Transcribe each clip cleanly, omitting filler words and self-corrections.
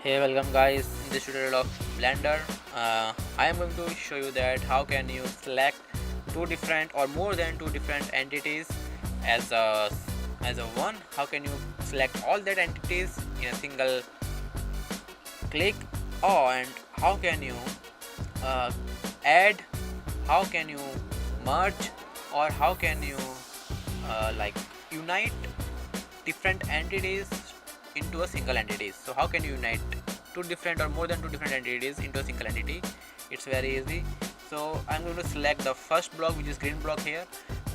Hey, welcome guys. In this tutorial of Blender, I am going to show you that how can you select two different or more than two different entities as a one. How can you select all that entities in a single click, and how can you uh, add, how can you merge, or how can you like unite different entities into a single entity. So how can you unite two different or more than two different entities into a single entity? It's very easy. So I'm going to select the first block, which is green block here.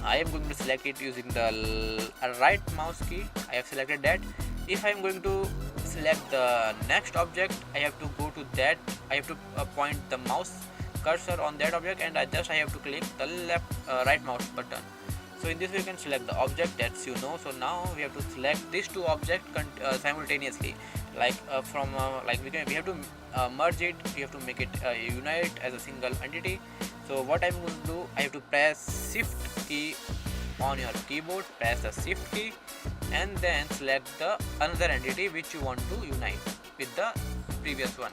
I am going to select it using the right mouse key. I have selected that. If I'm going to select the next object, I have to go to that. I have to point the mouse cursor on that object, and I have to click the right mouse button. So in this way you can select the object, that's So now we have to select these two objects simultaneously, like we have to merge it, we have to make it unite as a single entity. So what I'm going to do, I have to press shift key on your keyboard, press the shift key, and then select the another entity which you want to unite with the previous one.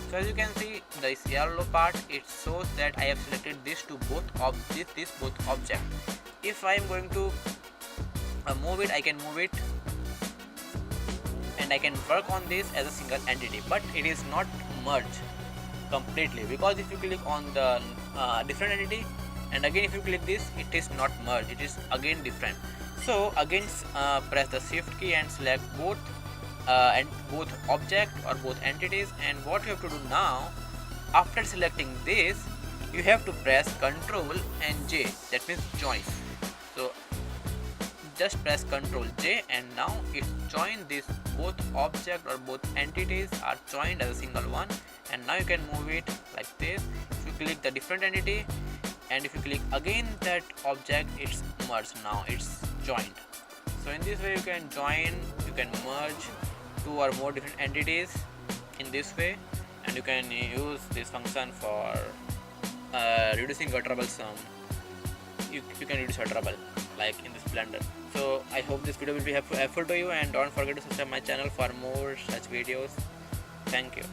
So as you can see, this yellow part, it shows that I have selected these both object. If I am going to move it, I can move it and I can work on this as a single entity, but it is not merged completely, because if you click on the different entity and again if you click this, it is not merged, it is again different. So again press the shift key and select both object or both entities, and what you have to do now, after selecting this, you have to press Ctrl and J, that means join. So just press Ctrl J, and now it joined this both object or both entities are joined as a single one, and now you can move it like this. If you click the different entity and if you click again that object, it's merged, now it's joined. So in this way you can join, you can merge two or more different entities in this way, and you can use this function for reducing your troublesome. You can reduce your trouble like in this Blender. So I hope this video will be helpful to you, and don't forget to subscribe my channel for more such videos. Thank you.